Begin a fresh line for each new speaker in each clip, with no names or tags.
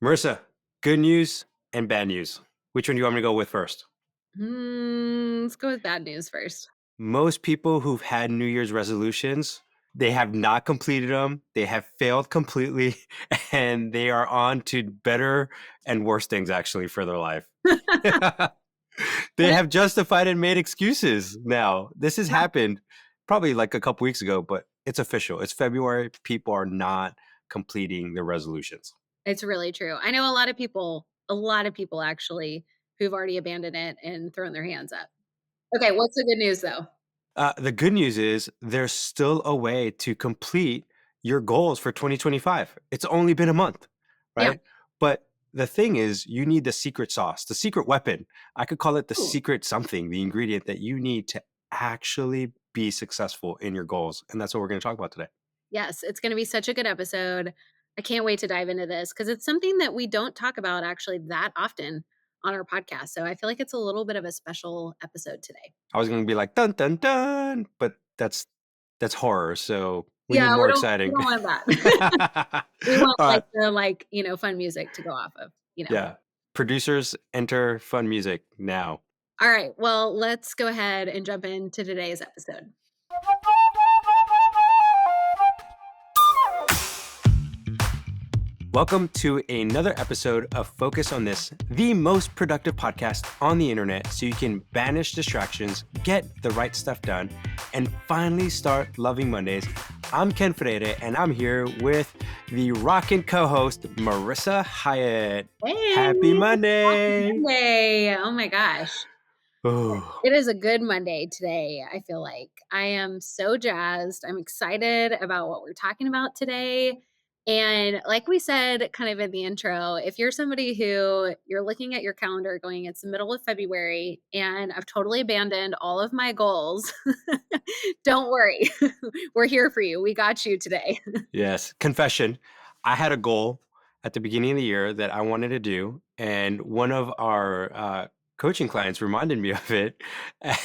Marissa, good news and bad news. Which one do you want me to go with first?
Let's go with bad news first.
Most people who've had New Year's resolutions, they have not completed them. They have failed completely, and they are on to better and worse things actually for their life. They
What
have justified and made excuses now. This has happened probably like a couple weeks ago, but it's official. It's February. People are not completing their resolutions.
It's really true. I know a lot of people actually who've already abandoned it and thrown their hands up. Okay, what's the good news though?
The good news is there's still a way to complete your goals for 2025. It's only been a month,
Yeah.
right? But the thing is, you need the secret sauce, the secret weapon. I could call it the
Ooh,
secret something, the ingredient that you need to actually be successful in your goals. And that's what we're going to talk about today.
yes, it's going to be such a good episode. I can't wait to dive into this because it's something that we don't talk about actually that often on our podcast. So I feel like it's a little bit of a special episode today.
I was going to be like dun dun dun, but that's horror, so we need
Yeah,
more
we
exciting.
don't want that. We want
All right.
fun music to go off of.
Yeah. Producers enter fun music now.
All right. Well, let's go ahead and jump into today's episode.
Welcome to another episode of Focus on This, the most productive podcast on the internet, so you can banish distractions, get the right stuff done, and finally start loving Mondays. I'm Ken Freire, and I'm here with the rockin' co-host, Marissa Hyatt.
Hey,
Happy
happy
Monday!
Monday. Oh my gosh.
Oh,
It is a good Monday today, I feel like. I am so jazzed. I'm excited about what we're talking about today. And like we said kind of in the intro, if you're somebody who you're looking at your calendar going, it's the middle of February and I've totally abandoned all of my goals, don't worry. We're here for you. We got you today.
yes. Confession. I had a goal at the beginning of the year that I wanted to do, and one of our coaching clients reminded me of it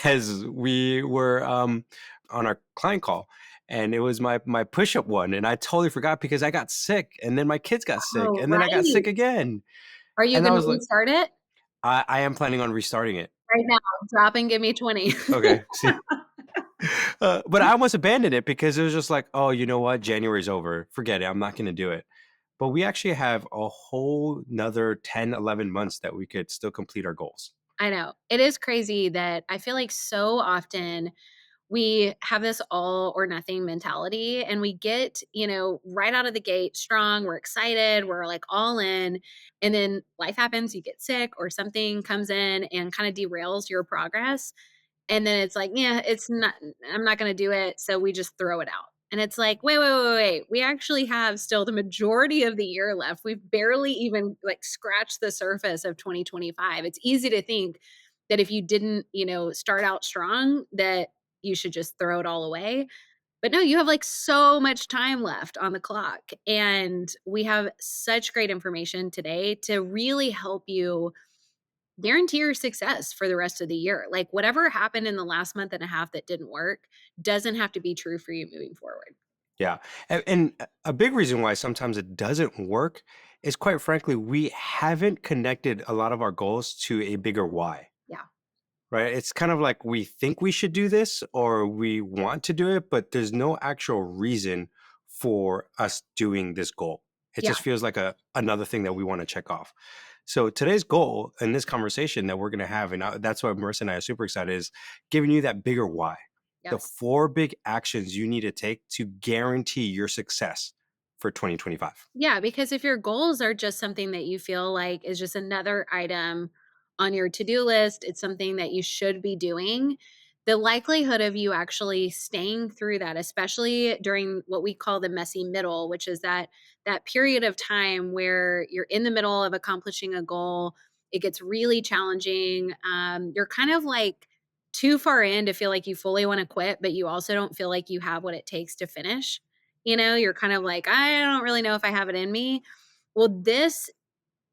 as we were on our client call. And it was my push-up one, and I totally forgot because I got sick, and then my kids got sick,
Oh,
and then I got
right.
sick again.
Are you
And I
going to
was like,
restart it
I am planning on restarting it.
right now? Drop and give me 20.
Okay, see. But I almost abandoned it because it was just like, oh, you know what? January's over. Forget it. I'm not going to do it. But we actually have a whole another 10, 11 months that we could still complete our goals.
I know. It is crazy that I feel like so often we have this all or nothing mentality and we get, right out of the gate strong, we're excited, we're like all in, and then life happens, you get sick or something comes in and kind of derails your progress. And then it's like, yeah, it's not, I'm not going to do it. So we just throw it out. And it's like, wait, wait, wait, wait. We actually have still the majority of the year left. We've barely even like scratched the surface of 2025. It's easy to think that if you didn't, start out strong, that you should just throw it all away. But no, you have like so much time left on the clock. And we have such great information today to really help you guarantee your success for the rest of the year. Like whatever happened in the last month and a half that didn't work doesn't have to be true for you moving forward.
Yeah. And a big reason why sometimes it doesn't work is quite frankly, we haven't connected a lot of our goals to a bigger why.
Yeah.
Right? It's kind of like we think we should do this or we want to do it, but there's no actual reason for us doing this goal. It
Yeah.
just feels like another thing that we want to check off. So today's goal in this conversation that we're going to have, and that's why Marissa and I are super excited, is giving you that bigger why. The
Yes.
4 big actions you need to take to guarantee your success for 2025.
Yeah, because if your goals are just something that you feel like is just another item on your to-do list, it's something that you should be doing, the likelihood of you actually staying through that, especially during what we call the messy middle, which is that period of time where you're in the middle of accomplishing a goal, it gets really challenging. You're kind of like too far in to feel like you fully want to quit, but you also don't feel like you have what it takes to finish. You're kind of like, I don't really know if I have it in me. Well,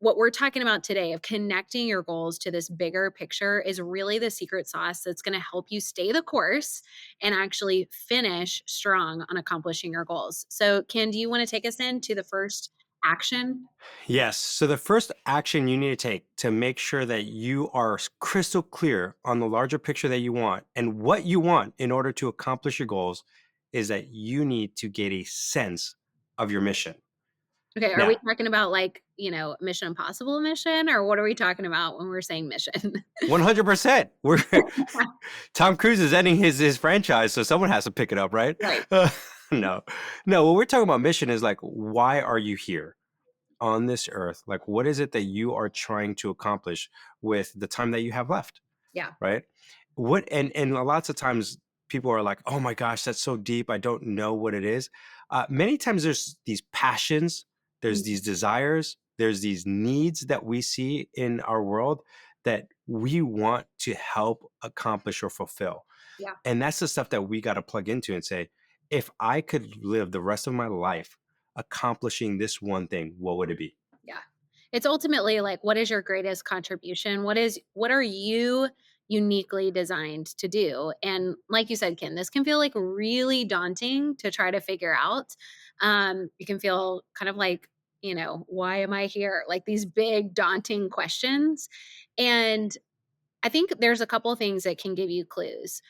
what we're talking about today of connecting your goals to this bigger picture is really the secret sauce that's going to help you stay the course and actually finish strong on accomplishing your goals. So, Ken, do you want to take us into the first action?
Yes. So the first action you need to take to make sure that you are crystal clear on the larger picture that you want and what you want in order to accomplish your goals is that you need to get a sense of your mission.
Okay, are we
Now,
talking about, like, Mission Impossible mission, or what are we talking about when we're saying mission?
100%. We're Tom Cruise is ending his franchise, so someone has to pick it up, right?
Right.
No, no. What we're talking about mission is like, why are you here on this earth? Like, what is it that you are trying to accomplish with the time that you have left?
Yeah.
Right? What and lots of times people are like, "Oh my gosh, that's so deep. I don't know what it is." Many times there's these passions, there's
Mhm.
these desires, there's these needs that we see in our world that we want to help accomplish or fulfill.
Yeah.
And that's the stuff that we got to plug into and say, if I could live the rest of my life accomplishing this one thing, what would it be?
Yeah. It's ultimately like, what is your greatest contribution? What are you uniquely designed to do? And like you said, Ken, this can feel like really daunting to try to figure out. You can feel kind of like, why am I here? Like these big, daunting questions. And I think there's a couple things that can give you clues.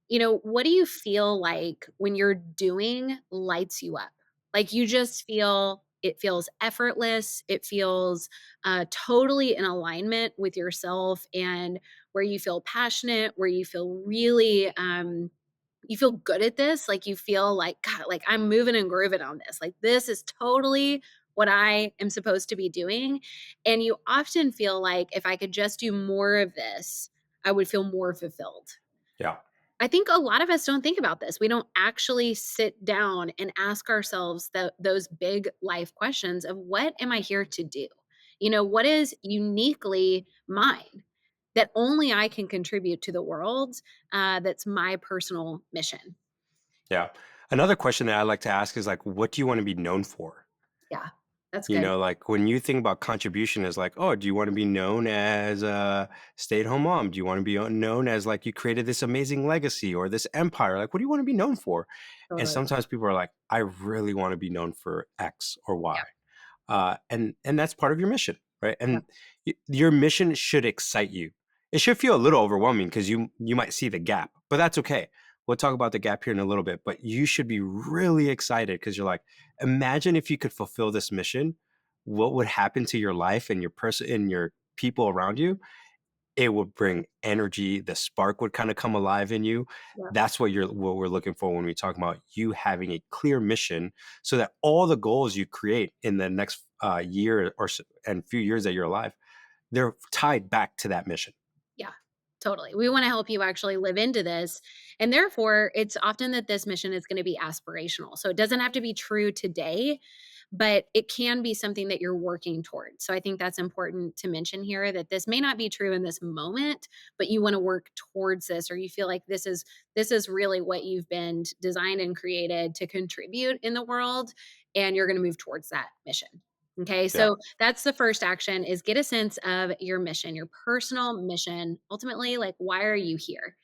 What do you feel like when you're doing lights you up? Like you just feel it feels effortless. It feels totally in alignment with yourself and where you feel passionate, where you feel really, you feel good at this. Like you feel like, God, like I'm moving and grooving on this. Like this is totally what I am supposed to be doing. And you often feel like if I could just do more of this, I would feel more fulfilled.
Yeah.
I think a lot of us don't think about this. We don't actually sit down and ask ourselves those big life questions of what am I here to do? What is uniquely mine that only I can contribute to the world? That's my personal mission.
Yeah. Another question that I like to ask is like, what do you want to be known for?
Yeah, that's
You
good.
know, like when you think about contribution is like, oh, do you want to be known as a stay-at-home mom? Do you want to be known as like you created this amazing legacy or this empire? Like, what do you want to be known for? And
Totally.
sometimes people are like, I really want to be known for X or Y.
Yeah,
And that's part of your mission, right?
yeah,
And your mission should excite you. It should feel a little overwhelming because you might see the gap, but that's okay. We'll talk about the gap here in a little bit, but you should be really excited because you're like, imagine if you could fulfill this mission, what would happen to your life and your person and your people around you? It would bring energy. The spark would kind of come alive in you.
yeah,
That's what we're looking for when we talk about you having a clear mission, so that all the goals you create in the next year and few years that you're alive, they're tied back to that mission.
yeah. Totally. We want to help you actually live into this. And therefore, it's often that this mission is going to be aspirational. So it doesn't have to be true today, but it can be something that you're working towards. So I think that's important to mention here that this may not be true in this moment, but you want to work towards this, or you feel like this is really what you've been designed and created to contribute in the world, and you're going to move towards that mission. Okay,
Yeah.
so that's the first action is get a sense of your mission, your personal mission. Ultimately, like why are you here?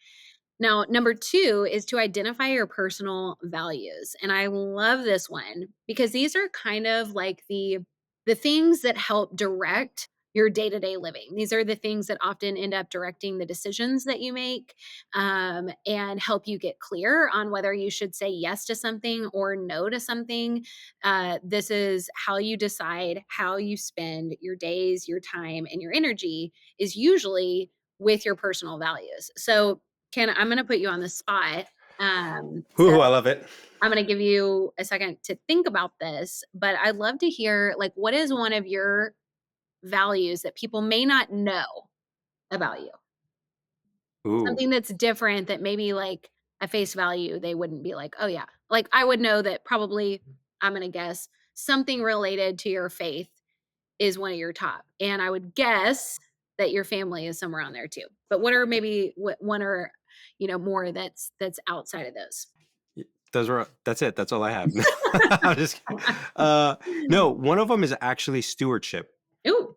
Now, number 2 is to identify your personal values, and I love this one because these are kind of like the things that help direct your day-to-day living. These are the things that often end up directing the decisions that you make, and help you get clear on whether you should say yes to something or no to something. This is how you decide how you spend your days, your time, and your energy is usually with your personal values. So Ken, I'm gonna put you on the spot. So
Ooh, I love it.
I'm gonna give you a second to think about this, but I'd love to hear like what is one of your values that people may not know about you?
Ooh.
Something that's different that maybe like at face value they wouldn't be like, "Oh yeah." Like I would know that probably I'm gonna guess something related to your faith is one of your top, and I would guess that your family is somewhere on there too. But what are maybe what one or more that's outside of those?
That's it. That's all I have. I'm just kidding. No, one of them is actually stewardship.
Ooh,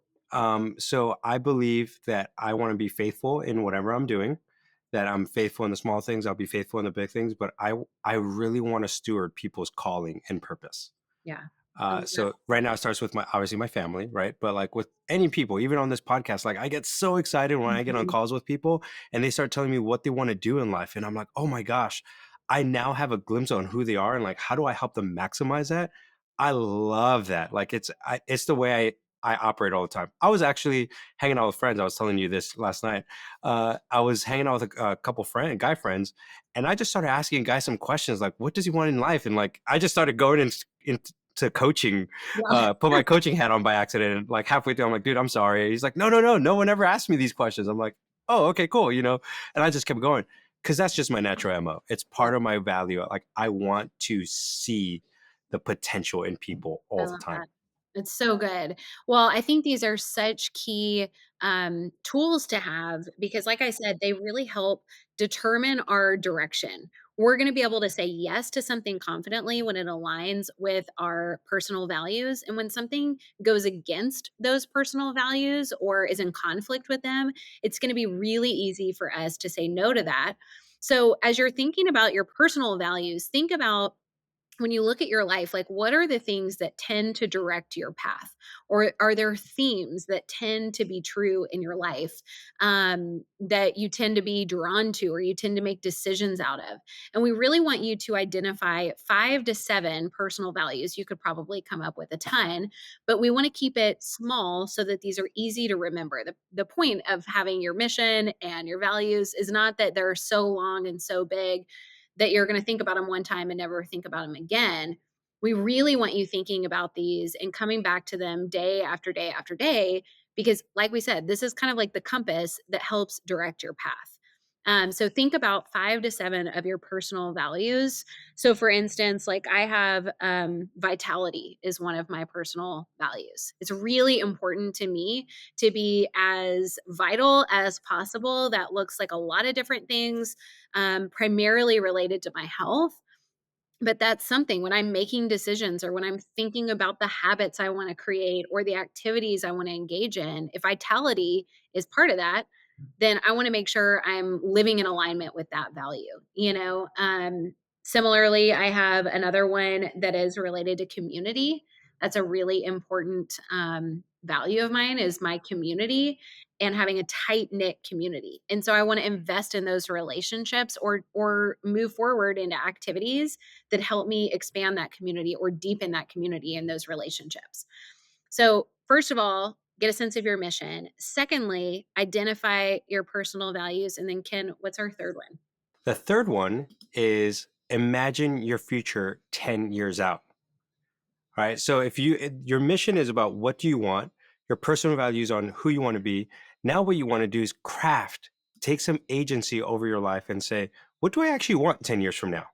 So I believe that I want to be faithful in whatever I'm doing, that I'm faithful in the small things, I'll be faithful in the big things, but I really want to steward people's calling and purpose.
yeah, I love that.
So right now it starts with my obviously my family, right? But like with any people, even on this podcast, like I get so excited when I get on
Mhm.
calls with people and they start telling me what they want to do in life, and I'm like, oh my gosh, I now have a glimpse on who they are and like how do I help them maximize that? I love that. Like it's the way I operate all the time. I was actually hanging out with friends. I was telling you this last night. I was hanging out with a couple guy friends, and I just started asking guys some questions like, "What does he want in life?" And like, I just started going into coaching,
Yeah.
put my coaching hat on by accident. And like halfway through, I'm like, "Dude, I'm sorry." He's like, "No, no, no, no one ever asked me these questions." I'm like, "Oh, okay, cool," you know. And I just kept going because that's just my natural mo. It's
Yeah,
part of my value. Like I want to see the potential in people
I
all the
love
time.
that. It's so good. Well, I think these are such key tools to have because, like I said, they really help determine our direction. We're going to be able to say yes to something confidently when it aligns with our personal values. And when something goes against those personal values or is in conflict with them, it's going to be really easy for us to say no to that. So, as you're thinking about your personal values, think about when you look at your life, like what are the things that tend to direct your path? Or are there themes that tend to be true in your life that you tend to be drawn to or you tend to make decisions out of? And we really want you to identify 5 to 7 personal values. You could probably come up with a ton, but we want to keep it small so that these are easy to remember. The point of having your mission and your values is not that they're so long and so big that you're going to think about them one time and never think about them again. We really want you thinking about these and coming back to them day after day after day, because, like we said, this is kind of like the compass that helps direct your path. So think about 5 to 7 of your personal values. So, for instance, like I have vitality is one of my personal values. It's really important to me to be as vital as possible. That looks like a lot of different things, primarily related to my health. But that's something when I'm making decisions or when I'm thinking about the habits I want to create or the activities I want to engage in, if vitality is part of that, then I want to make sure I'm living in alignment with that value. Similarly, I have another one that is related to community. That's a really important value of mine is my community and having a tight knit community. And so I want to invest in those relationships or move forward into activities that help me expand that community or deepen that community in those relationships. So, first of all, get a sense of your mission. Secondly, identify your personal values. And then, Ken, what's our third one?
The third one is imagine your future 10 years out. Right. So if your mission is about what do you want, your personal values on who you want to be. Now what you want to do is take some agency over your life and say, what do I actually want 10 years from now?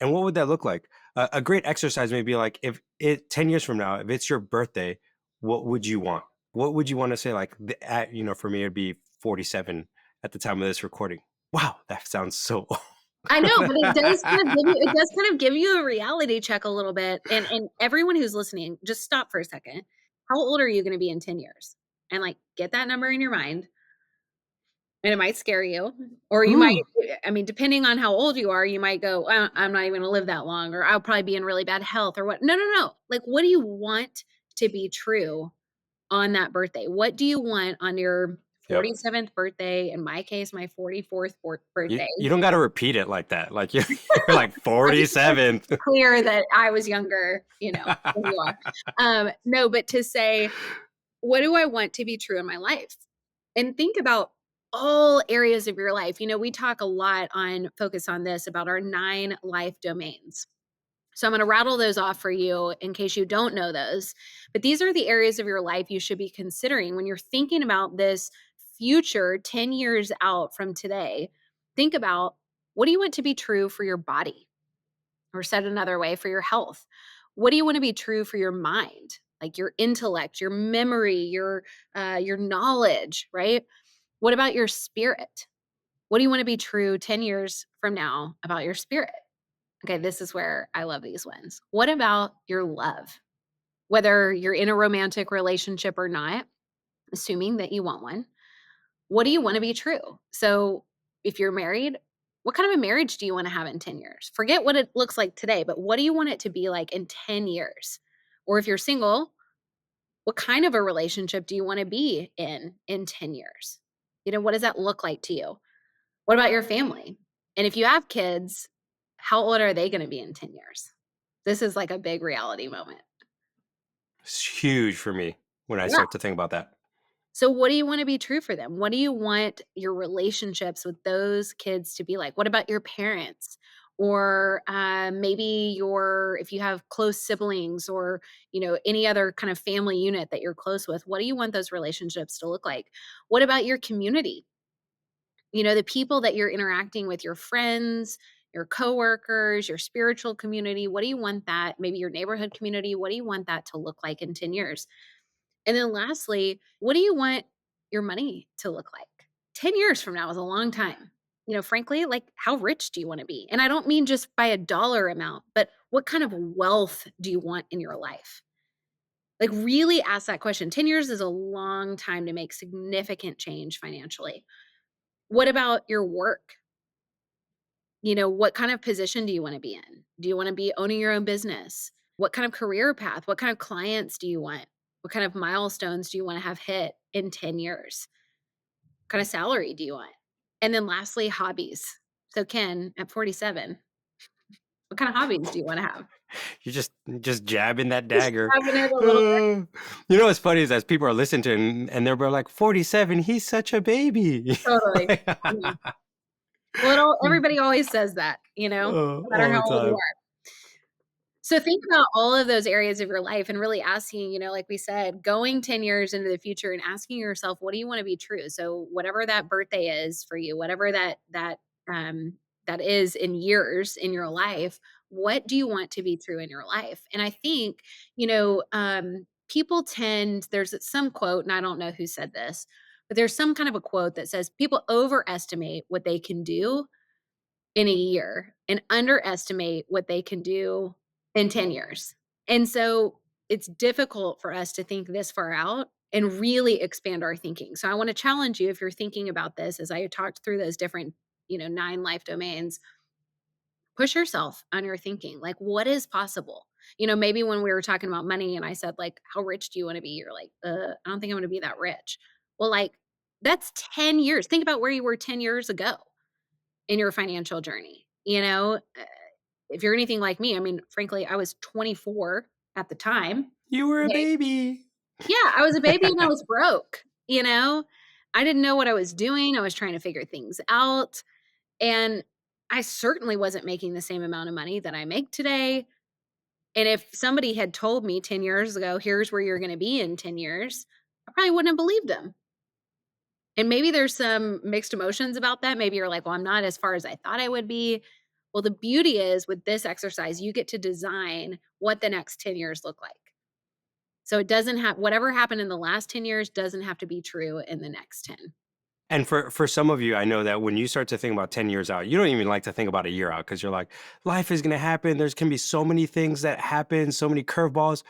And what would that look like? A great exercise may be like, if it 10 years from now, if it's your birthday, what would you want? What would you want to say? Like, for me, it'd be 47 at the time of this recording. Wow, that sounds so
I know,
old.
but it does kind of give you a reality check a little bit. And everyone who's listening, just stop for a second. How old are you going to be in 10 years? And like get that number in your mind. And it might scare you, or you might,
Hmm.
I mean, depending on how old you are, you might go, I'm not even gonna live that long, or I'll probably be in really bad health, or what. No, no, no. Like, what do you want to be true on that birthday? What do you want on your
Yep.
47th birthday? In my case, my 44th
You
birthday.
you don't got to repeat it like that. Like you're like
I just want to
47th.
be clear that I was younger, than you are. No, but to say, what do I want to be true in my life? And think about all areas of your life. We talk a lot on focus on this about our 9 life domains. So I'm going to rattle those off for you in case you don't know those. But these are the areas of your life you should be considering when you're thinking about this future 10 years out from today. Think about, what do you want to be true for your body? Or said another way, for your health. What do you want to be true for your mind? Like your intellect, your memory, your knowledge, right? What about your spirit? What do you want to be true 10 years from now about your spirit? Okay, this is where I love these ones. What about your love? Whether you're in a romantic relationship or not, assuming that you want one, what do you want to be true? So, if you're married, what kind of a marriage do you want to have in 10 years? Forget what it looks like today, but what do you want it to be like in 10 years? Or if you're single, what kind of a relationship do you wanna be in 10 years? What does that look like to you? What about your family? And if you have kids, how old are they gonna be in 10 years? This is like a big reality moment.
It's huge for me when I
Yeah.
start to think about that.
So what do you wanna be true for them? What do you want your relationships with those kids to be like? What about your parents? Or, maybe your if you have close siblings or, any other kind of family unit that you're close with, what do you want those relationships to look like? What about your community? The people that you're interacting with, your friends, your coworkers, your spiritual community, what do you want that maybe your neighborhood community, what do you want that to look like in 10 years? And then lastly, what do you want your money to look like? 10 years from now is a long time. Frankly, like how rich do you want to be? And I don't mean just by a dollar amount, but what kind of wealth do you want in your life? Like really ask that question. 10 years is a long time to make significant change financially. What about your work? What kind of position do you wanna be in? Do you wanna be owning your own business? What kind of career path? What kind of clients do you want? What kind of milestones do you wanna have hit in 10 years? What kind of salary do you want? And then lastly, hobbies. So Ken, at 47, what kind of hobbies do you wanna have?
You're just jabbing that
Just
dagger.
having it a little bit.
You know what's funny is as people are listening to it and they're like 47, he's such a baby.
Totally.
Like,
Yeah. Well, everybody always says that, no matter
all
how
the
old you
time.
are. So think about all of those areas of your life and really asking, like we said, going 10 years into the future and asking yourself, what do you want to be true? So whatever that birthday is for you, whatever um that is in years in your life, what do you want to be true in your life? And I think, people tend there's some quote, and I don't know who said this, but there's some kind of a quote that says people overestimate what they can do in a year and underestimate what they can do in 10 years. And so it's difficult for us to think this far out and really expand our thinking. So I want to challenge you if you're thinking about this as I talked through those different, 9 life domains, push yourself on your thinking. Like what is possible? Maybe when we were talking about money and I said like how rich do you want to be? You're like, I don't think I'm going to be that rich." Well, like that's 10 years. Think about where you were 10 years ago in your financial journey, if you're anything like me, I mean, frankly, I was 24 at the time.
You were a
Okay.
baby.
Yeah, I was a baby and I was broke. I didn't know what I was doing, I was trying to figure things out, and I certainly wasn't making the same amount of money that I make today, and if somebody had told me 10 years ago, "Here's where you're gonna be in 10 years," I probably wouldn't have believed them. And maybe there's some mixed emotions about that. Maybe you're like, well, I'm not as far as I thought I would be. Well, the beauty is with this exercise, you get to design what the next 10 years look like. So it doesn't have whatever happened in the last 10 years doesn't have to be true in the next 10.
And for some of you, I know that when you start to think about 10 years out, you don't even like to think about a year out because you're like, life is going to happen. There's going to be so many things that happen, so many curveballs.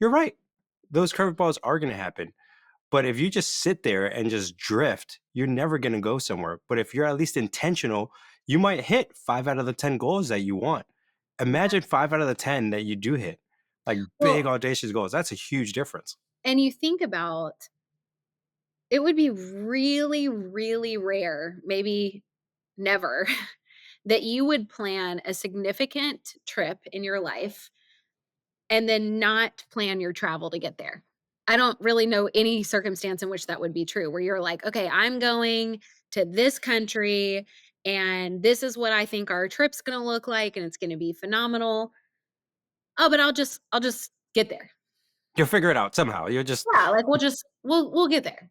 You're right. Those curveballs are going to happen. But if you just sit there and just drift, you're never going to go somewhere. But if you're at least intentional, you might hit 5 out of the 10 goals that you want. Imagine 5 out of the 10 that you do hit, like big
Well,
audacious goals. That's a huge difference.
and you think about it would be really, really rare, maybe never, that you would plan a significant trip in your life and then not plan your travel to get there. I don't really know any circumstance in which that would be true, where you're like, "Okay, I'm going to this country, and this is what I think our trip's gonna look like, and it's gonna be phenomenal. Oh, but I'll just get there."
You'll figure it out somehow. You'll just,
Yeah, like, we'll get there.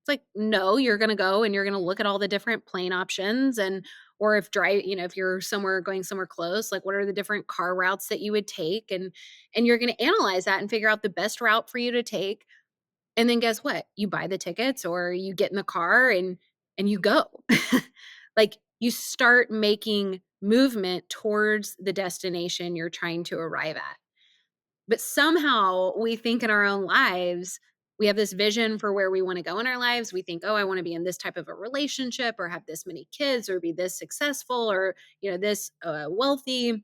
It's like, no, you're gonna go and you're gonna look at all the different plane options and or if you're going somewhere close, like what are the different car routes that you would take and you're gonna analyze that and figure out the best route for you to take. And then guess what? You buy the tickets or you get in the car and you go. Like you start making movement towards the destination you're trying to arrive at. But somehow we think in our own lives, we have this vision for where we want to go in our lives. We think, oh, I want to be in this type of a relationship or have this many kids or be this successful or, this wealthy,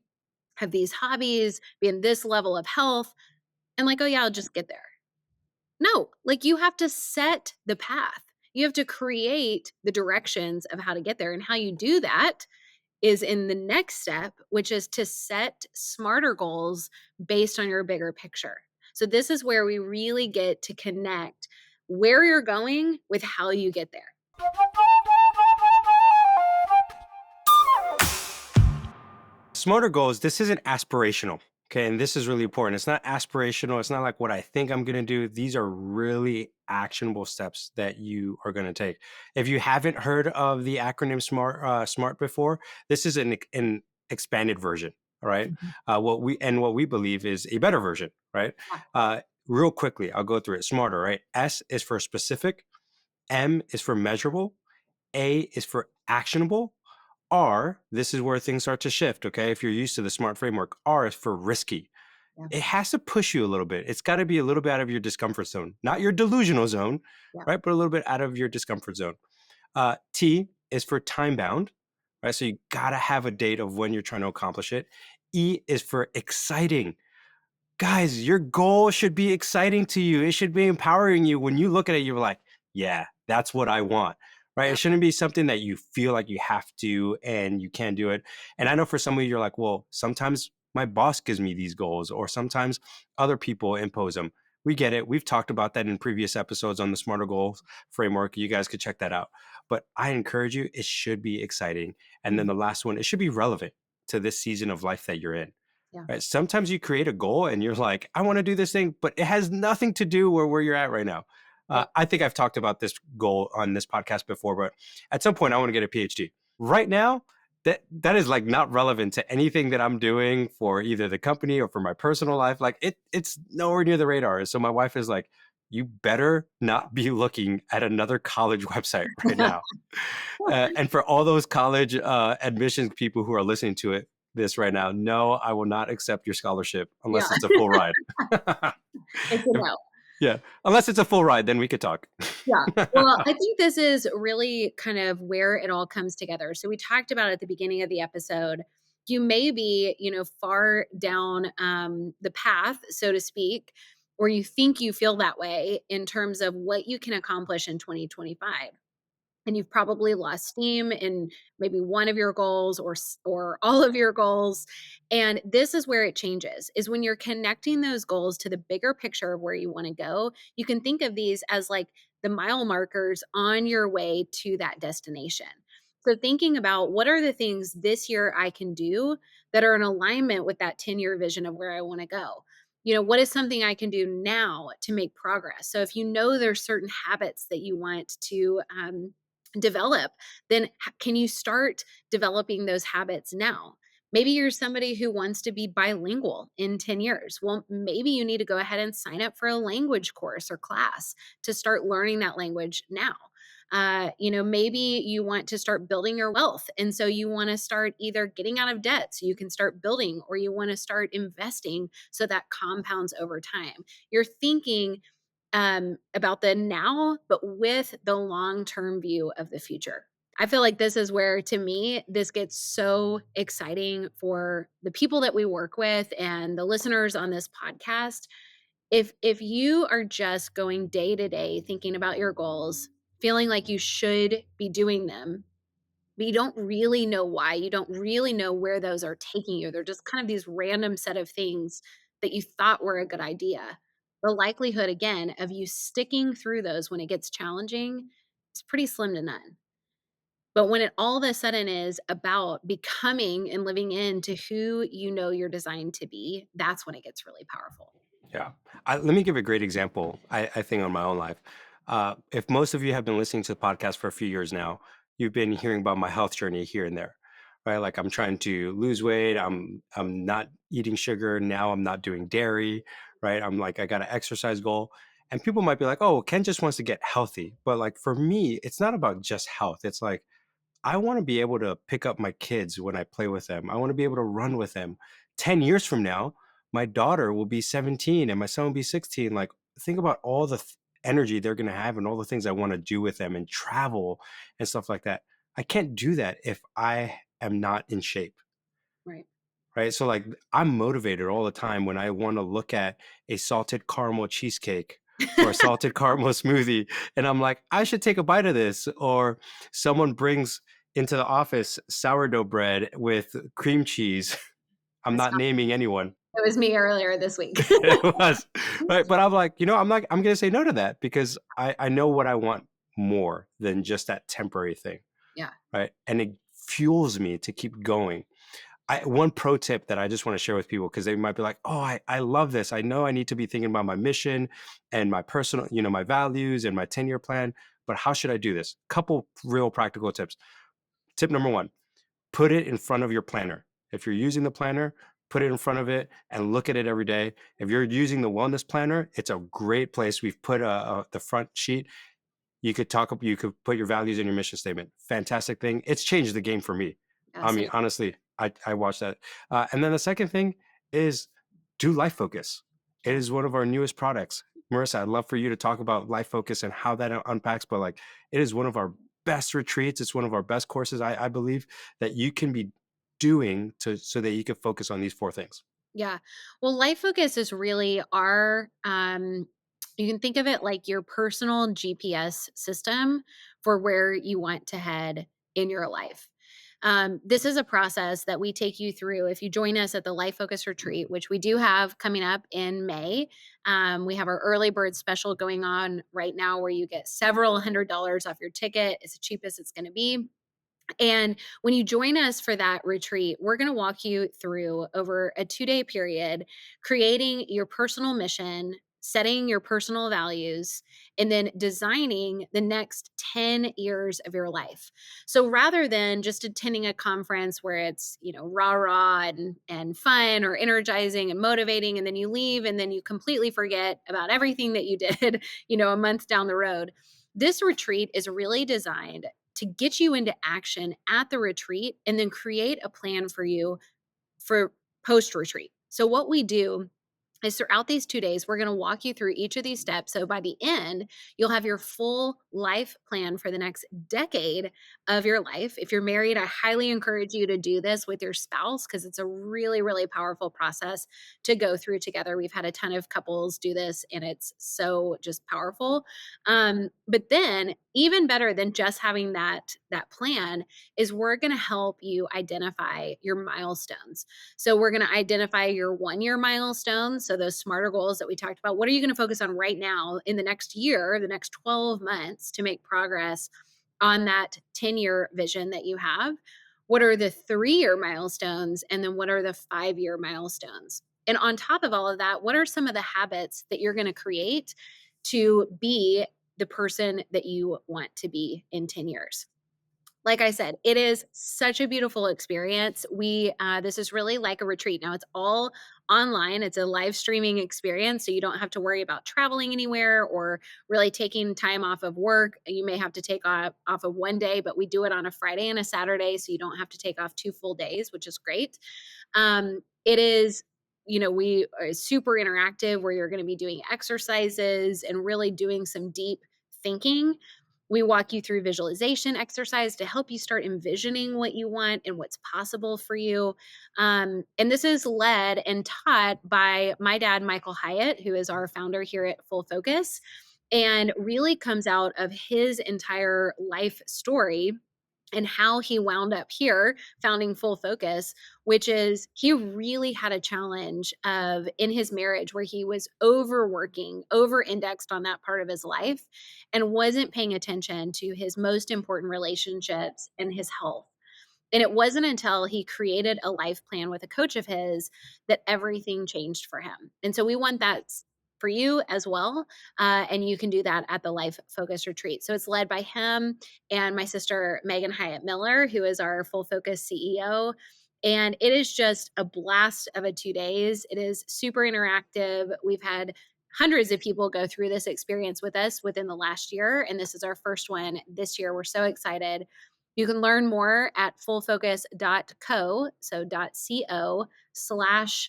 have these hobbies, be in this level of health. and like, "Oh, yeah, I'll just get there." No, like, you have to set the path. You have to create the directions of how to get there, and how you do that is in the next step, which is to set smarter goals based on your bigger picture. So this is where we really get to connect where you're going with how you get there.
Smarter goals, this isn't aspirational. Okay. And this is really important. It's not aspirational. It's not like what I think I'm going to do. These are really actionable steps that you are going to take. If you haven't heard of the acronym SMART before, this is an expanded version. All right.
Mhm.
What we believe is a better version. Right.
Yeah,
Real quickly, I'll go through it. Smarter. Right. S is for specific. M is for measurable. A is for actionable. R, this is where things start to shift, okay? If you're used to the SMART framework, R is for risky.
yeah,
It has to push you a little bit. It's got to be a little bit out of your discomfort zone, not your delusional zone,
yeah.
right? But a little bit out of your discomfort zone. T is for time bound, right? So you got to have a date of when you're trying to accomplish it. E is for exciting. Guys, your goal should be exciting to you. It should be empowering you. When you look at it, you're like, yeah, that's what I want, right? It
Yeah.
shouldn't be something that you feel like you have to and you can't do it. And I know for some of you, you're like, well, sometimes my boss gives me these goals, or sometimes other people impose them. We get it. We've talked about that in previous episodes on the Smarter Goals framework. You guys could check that out. But I encourage you, it should be exciting. And then
Mhm.
the last one, it should be relevant to this season of life that you're in.
Yeah.
Right? Sometimes you create a goal and you're like, I want to do this thing, but it has nothing to do where you're at right now.
Yep.
I think I've talked about this goal on this podcast before, but at some point I want to get a PhD. Right now, that is like not relevant to anything that I'm doing for either the company or for my personal life. Like it's nowhere near the radar. So my wife is like, you better not be looking at another college website right now. And for all those college admissions people who are listening to this right now, no, I will not accept your scholarship
Yeah.
unless it's a full ride.
It's a
If-
no.
yeah, unless it's a full ride, then we could talk.
Yeah. Well, I think this is really kind of where it all comes together. So we talked about at the beginning of the episode, you may be, far down the path, so to speak, or you think you feel that way in terms of what you can accomplish in 2025, and you've probably lost steam in maybe one of your goals or all of your goals. And this is where it changes, is when you're connecting those goals to the bigger picture of where you want to go. You can think of these as like the mile markers on your way to that destination. So thinking about what are the things this year I can do that are in alignment with that 10-year vision of where I want to go. What is something I can do now to make progress? So if you know there's certain habits that you want to develop, then can you start developing those habits now? Maybe you're somebody who wants to be bilingual in 10 years. Well, maybe you need to go ahead and sign up for a language course or class to start learning that language now. Maybe you want to start building your wealth. And so you want to start either getting out of debt so you can start building, or you want to start investing so that compounds over time. You're thinking about the now, but with the long term view of the future. I feel like this is where, to me, this gets so exciting for the people that we work with and the listeners on this podcast. If you are just going day to day thinking about your goals, feeling like you should be doing them, but you don't really know why, you don't really know where those are taking you. They're just kind of these random set of things that you thought were a good idea. The likelihood, again, of you sticking through those when it gets challenging is pretty slim to none. But when it all of a sudden is about becoming and living into who you know you're designed to be, that's when it gets really powerful.
Yeah. Let me give a great example, I think, on my own life. If most of you have been listening to the podcast for a few years now, you've been hearing about my health journey here and there, right? Like I'm trying to lose weight. I'm not eating sugar. Now I'm not doing dairy, right? I'm like, I got an exercise goal. And people might be like, oh, Ken just wants to get healthy. But like for me, it's not about just health. It's like, I want to be able to pick up my kids when I play with them. I want to be able to run with them. 10 years from now, my daughter will be 17 and my son will be 16. Like, think about all the energy they're going to have and all the things I want to do with them and travel and stuff like that. I can't do that if I am not in shape.
Right.
right? So like I'm motivated all the time when I want to look at a salted caramel cheesecake or a salted caramel smoothie, and I'm like, I should take a bite of this. Or someone brings into the office sourdough bread with cream cheese. I'm
That's
not naming anyone.
It was me earlier this week.
It was, right? But I'm like, I'm gonna say no to that because I know what I want more than just that temporary thing,
Yeah,
right? And it fuels me to keep going. One pro tip that I just want to share with people because they might be like, oh, I love this. I know I need to be thinking about my mission and my personal, my values and my 10-year plan, but how should I do this? Couple real practical tips. Tip number one, put it in front of your planner. If you're using the planner, put it in front of it and look at it every day. If you're using the wellness planner, it's a great place. We've put the front sheet. You could put your values in your mission statement. Fantastic thing. It's changed the game for me.
yeah,
I mean,
same.
honestly, I watched that. And then the second thing is do life focus. It
Yeah.
is one of our newest products. Marissa, I'd love for you to talk about life focus and how that unpacks, but like it is one of our best retreats. It's one of our best courses, I believe, that you can be doing so that you can focus on these four things.
Yeah. Well, life focus is really our you can think of it like your personal GPS system for where you want to head in your life. This is a process that we take you through. If you join us at the Life Focus Retreat, which we do have coming up in May, we have our early bird special going on right now where you get several $100s off your ticket. It's the cheapest it's going to be. And when you join us for that retreat, we're going to walk you through over a 2-day period, creating your personal mission, setting your personal values, and then designing the next 10 years of your life. So rather than just attending a conference where it's, rah rah and fun or energizing and motivating, and then you leave and then you completely forget about everything that you did, a month down the road. This retreat is really designed to get you into action at the retreat and then create a plan for you for post retreat. So, what we do is throughout these 2 days, we're going to walk you through each of these steps. So by the end, you'll have your full life plan for the next decade of your life. If you're married, I highly encourage you to do this with your spouse because it's a really, really powerful process to go through together. We've had a ton of couples do this and it's so just powerful. But then even better than just having that plan is we're going to help you identify your milestones. So we're going to identify your 1-year milestones. So those smarter goals that we talked about, what are you going to focus on right now in the next year, the next 12 months to make progress on that 10-year vision that you have? What are the 3-year milestones? And then what are the 5-year milestones? And on top of all of that, what are some of the habits that you're going to create to be the person that you want to be in 10 years? Like I said, it is such a beautiful experience. This is really like a retreat. Now it's all online. It's a live streaming experience, so you don't have to worry about traveling anywhere or really taking time off of work. You may have to take off of one day, but we do it on a Friday and a Saturday, so you don't have to take off 2 full days, which is great. It is, we are super interactive where you're going to be doing exercises and really doing some deep thinking. We walk you through visualization exercise to help you start envisioning what you want and what's possible for you. And this is led and taught by my dad, Michael Hyatt, who is our founder here at Full Focus, and really comes out of his entire life story and how he wound up here founding Full Focus, which is he really had a challenge of in his marriage where he was overworking, over indexed on that part of his life and wasn't paying attention to his most important relationships and his health. And it wasn't until he created a life plan with a coach of his that everything changed for him. And so we want that for you as well. And you can do that at the Life Focus Retreat. So it's led by him and my sister, Megan Hyatt Miller, who is our Full Focus CEO. And it is just a blast of a 2 days. It is super interactive. We've had hundreds of people go through this experience with us within the last year. And this is our first one this year. We're so excited. You can learn more at fullfocus.co, so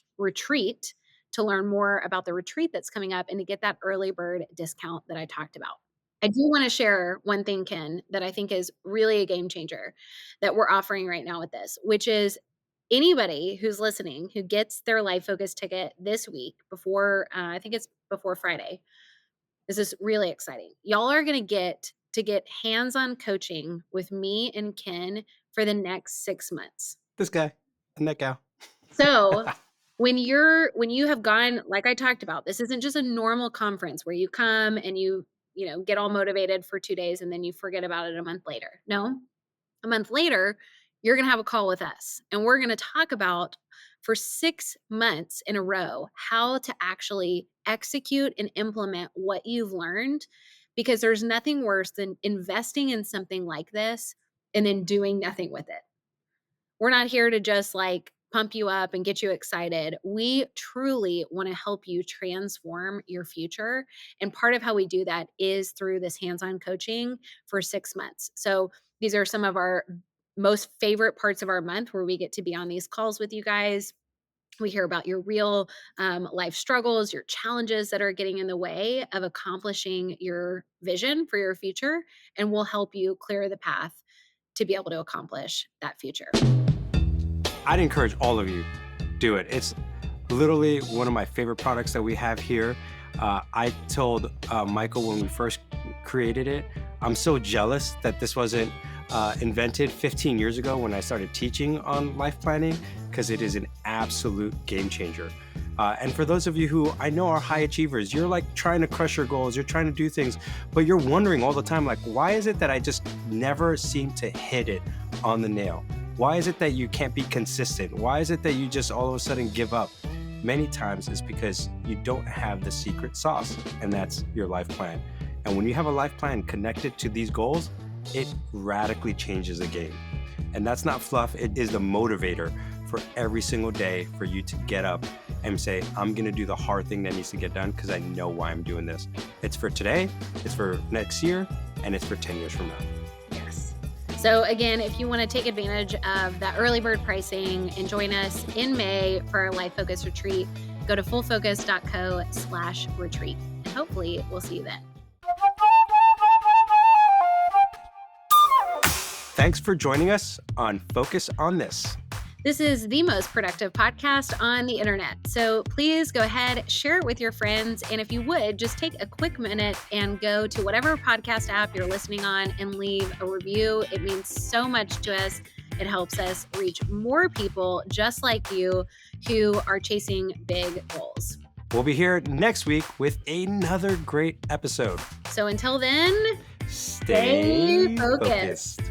.co/retreat to learn more about the retreat that's coming up and to get that early bird discount that I talked about. I do want to share one thing, Ken, that I think is really a game changer that we're offering right now with this, which is anybody who's listening who gets their Life Focus ticket this week before, I think it's before Friday, this is really exciting. Y'all are going to get hands-on coaching with me and Ken for the next 6 months.
This guy and that gal.
So, when you have gone, like I talked about, this isn't just a normal conference where you come and get all motivated for 2 days and then you forget about it a month later. No, a month later, you're going to have a call with us and we're going to talk about for 6 months in a row how to actually execute and implement what you've learned, because there's nothing worse than investing in something like this and then doing nothing with it. We're not here to just like pump you up and get you excited. We truly want to help you transform your future. And part of how we do that is through this hands-on coaching for 6 months. So these are some of our most favorite parts of our month where we get to be on these calls with you guys. We hear about your real life struggles, your challenges that are getting in the way of accomplishing your vision for your future, and we'll help you clear the path to be able to accomplish that future.
I'd encourage all of you, do it. It's literally one of my favorite products that we have here. I told Michael when we first created it, I'm so jealous that this wasn't invented 15 years ago when I started teaching on life planning, because it is an absolute game changer. And for those of you who I know are high achievers, you're like trying to crush your goals, you're trying to do things, but you're wondering all the time, like, why is it that I just never seem to hit it on the nail? Why is it that you can't be consistent? Why is it that you just all of a sudden give up? Many times it's because you don't have the secret sauce, and that's your life plan. And when you have a life plan connected to these goals, it radically changes the game. And that's not fluff, it is the motivator for every single day for you to get up and say, I'm gonna do the hard thing that needs to get done because I know why I'm doing this. It's for today, it's for next year, and it's for 10 years from now.
Yes. So again, if you want to take advantage of that early bird pricing and join us in May for our Life Focus retreat, go to fullfocus.co/retreat. And hopefully we'll see you then.
Thanks for joining us on Focus on This.
This is the most productive podcast on the internet. So please go ahead, share it with your friends. And if you would, just take a quick minute and go to whatever podcast app you're listening on and leave a review. It means so much to us. It helps us reach more people just like you who are chasing big goals.
We'll be here next week with another great episode.
So until then,
stay focused.